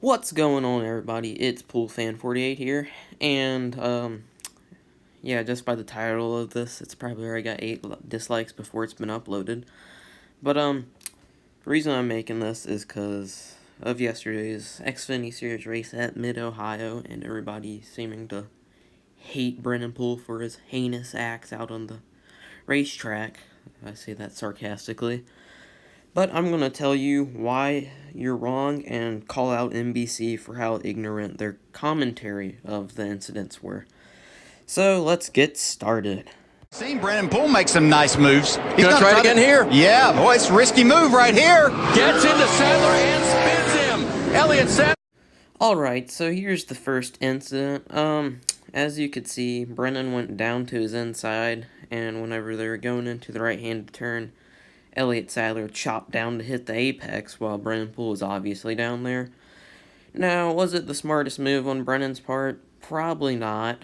What's going on, everybody? It's Poole Fan 48 here, and yeah, just by the title of this, it's probably already got 8 dislikes before it's been uploaded. But the reason I'm making this is because of yesterday's Xfinity Series race at Mid-Ohio, and everybody seeming to hate Brennan Poole for his heinous acts out on the racetrack. I say that sarcastically. But I'm going to tell you why you're wrong and call out NBC for how ignorant their commentary of the incidents were. So, let's get started. Seen Brennan Poole make some nice moves. He's going to try it again here. Yeah, boy, it's a risky move right here. Gets into Sadler and spins him. Elliott Sadler. Alright, so here's the first incident. As you could see, Brennan went down to his inside, and whenever they were going into the right-handed turn, Elliott Sadler chopped down to hit the apex while Brennan Poole was obviously down there. Now, was it the smartest move on Brennan's part? Probably not,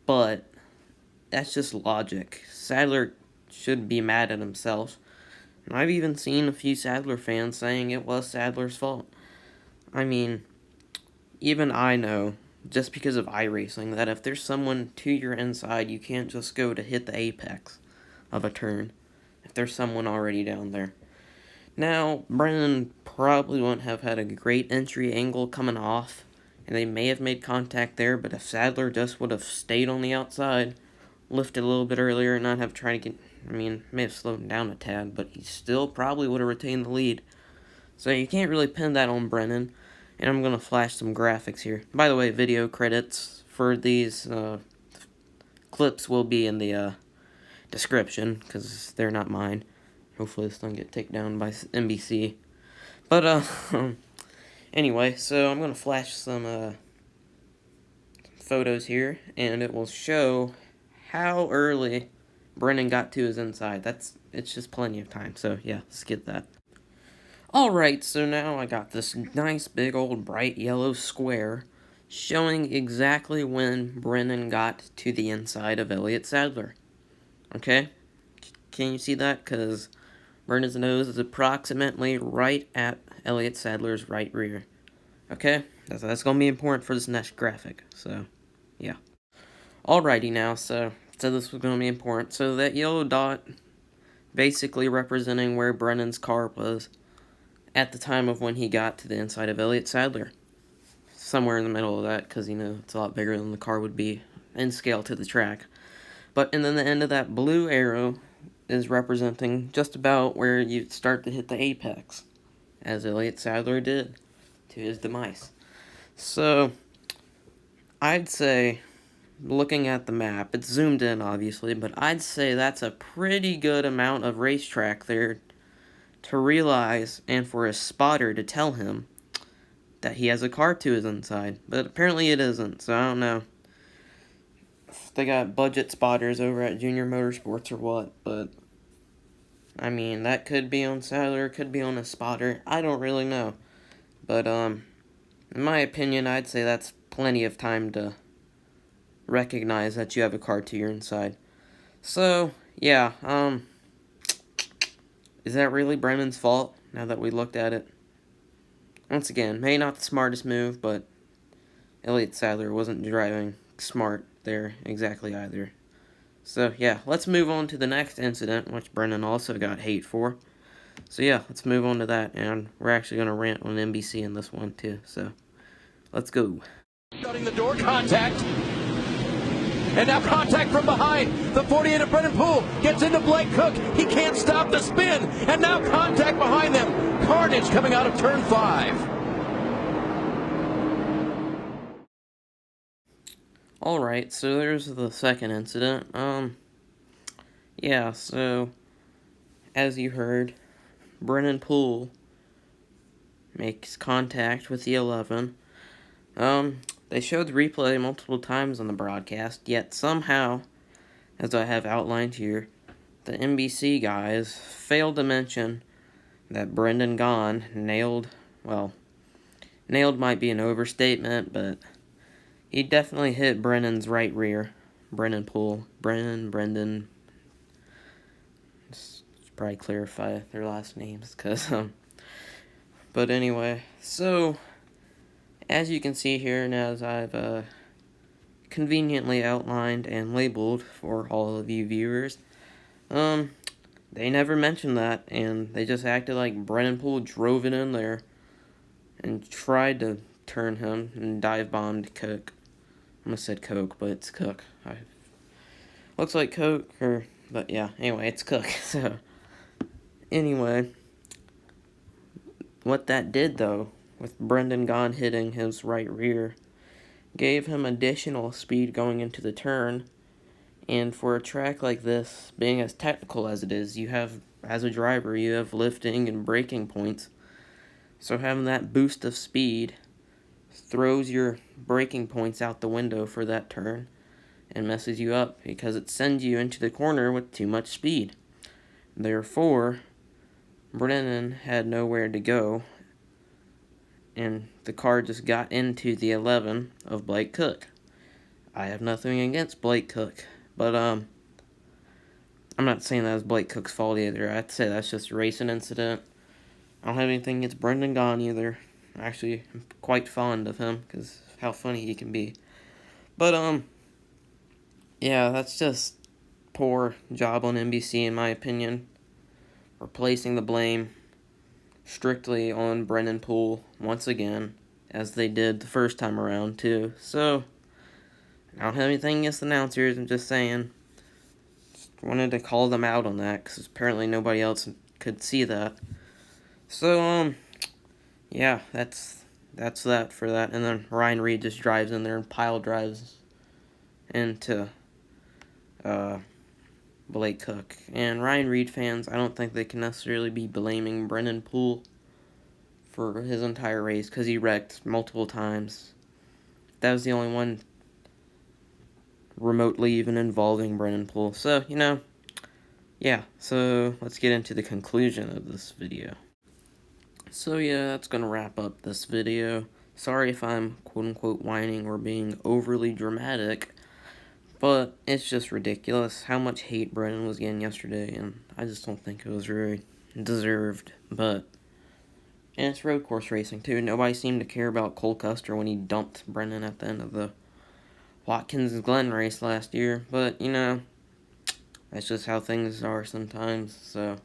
but that's just logic. Sadler should be mad at himself. And I've even seen a few Sadler fans saying it was Sadler's fault. I mean, even I know, just because of iRacing, that if there's someone to your inside, you can't just go to hit the apex of a turn if there's someone already down there. Now, Brennan probably wouldn't have had a great entry angle coming off, and they may have made contact there, but if Sadler just would have stayed on the outside, lifted a little bit earlier, and not have tried to get, may have slowed him down a tad, but he still probably would have retained the lead. So you can't really pin that on Brennan, and I'm going to flash some graphics here. By the way, video credits for these clips will be in the description, because they're not mine. Hopefully this doesn't get taken down by NBC. But, anyway, so I'm going to flash some photos here, and it will show how early Brennan got to his inside. It's just plenty of time, so yeah, let's get that. Alright, so now I got this nice big old bright yellow square showing exactly when Brennan got to the inside of Elliott Sadler. Okay? Can you see that? Because Brennan's nose is approximately right at Elliott Sadler's right rear. Okay? That's going to be important for this next graphic. So, yeah. Alrighty now, so this was going to be important. So that yellow dot basically representing where Brennan's car was at the time of when he got to the inside of Elliott Sadler. Somewhere in the middle of that, because, it's a lot bigger than the car would be in scale to the track. And then the end of that blue arrow is representing just about where you start to hit the apex, as Elliott Sadler did to his demise. So, I'd say, looking at the map, it's zoomed in obviously, but I'd say that's a pretty good amount of racetrack there to realize, and for a spotter to tell him that he has a car to his inside. But apparently it isn't, so I don't know if they got budget spotters over at Junior Motorsports or what, but that could be on Sadler, could be on a spotter, I don't really know. But in my opinion, I'd say that's plenty of time to recognize that you have a car to your inside. So, yeah, is that really Brennan's fault, now that we looked at it? Once again, maybe not the smartest move, but Elliott Sadler wasn't driving smart there exactly either. So, yeah, let's move on to the next incident, which Brennan also got hate for. So, yeah, let's move on to that, and we're actually going to rant on NBC in this one, too. So, let's go. Shutting the door, contact. And now contact from behind. The 48 of Brennan Poole gets into Blake Cook. He can't stop the spin. And now contact behind them. Carnage coming out of turn 5. Alright, so there's the second incident. Yeah, so, as you heard, Brennan Poole makes contact with the 11. They showed the replay multiple times on the broadcast, yet somehow, as I have outlined here, the NBC guys failed to mention that Brendan Gaughan nailed might be an overstatement, but he definitely hit Brennan's right rear. Brennan Poole. Brendan. Just probably clarify their last names, because, but anyway, so as you can see here, and as I've conveniently outlined and labeled for all of you viewers, they never mentioned that, and they just acted like Brennan Poole drove it in there and tried to turn him and dive bombed Cook. I almost said Coke, but it's Cook. Looks like Coke, but yeah, anyway, it's Cook. So, anyway, what that did, though, with Brendan Gaughan hitting his right rear, gave him additional speed going into the turn. And for a track like this, being as technical as it is, you have, as a driver, you have lifting and braking points. So having that boost of speed throws your braking points out the window for that turn and messes you up because it sends you into the corner with too much speed. Therefore, Brennan had nowhere to go, and the car just got into the 11 of Blake Cook. I have nothing against Blake Cook, but I'm not saying that was Blake Cook's fault either. I'd say that's just a racing incident. I don't have anything against Brendan Gaughan either. Actually, I'm quite fond of him because of how funny he can be. But yeah, that's just poor job on NBC in my opinion, for placing the blame strictly on Brennan Poole once again, as they did the first time around too. So I don't have anything against the announcers. I'm just saying, just wanted to call them out on that because apparently nobody else could see that. So yeah, that's that for that. And then Ryan Reed just drives in there and pile drives into Blake Cook. And Ryan Reed fans, I don't think they can necessarily be blaming Brennan Poole for his entire race because he wrecked multiple times. That was the only one remotely even involving Brennan Poole. So, yeah, so let's get into the conclusion of this video. So yeah, that's gonna wrap up this video. Sorry if I'm quote-unquote whining or being overly dramatic, but it's just ridiculous how much hate Brennan was getting yesterday, and I just don't think it was very deserved. And it's road course racing too. Nobody seemed to care about Cole Custer when he dumped Brennan at the end of the Watkins Glen race last year, but that's just how things are sometimes. So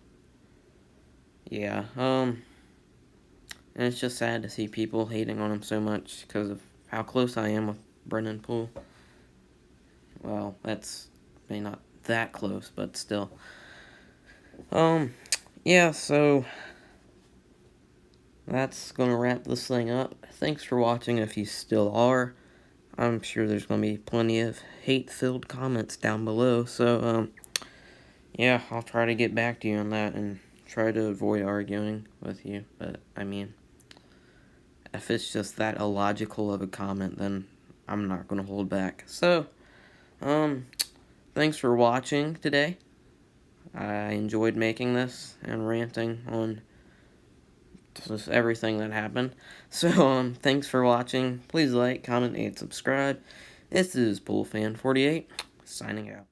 yeah, and it's just sad to see people hating on him so much because of how close I am with Brennan Poole. Well, that's maybe not that close, but still. Yeah, so that's gonna wrap this thing up. Thanks for watching if you still are. I'm sure there's gonna be plenty of hate-filled comments down below, so, yeah, I'll try to get back to you on that and try to avoid arguing with you, but, I mean, if it's just that illogical of a comment, then I'm not gonna hold back. So, thanks for watching today. I enjoyed making this and ranting on just everything that happened. So, thanks for watching. Please like, comment, and subscribe. This is PooleFan48, signing out.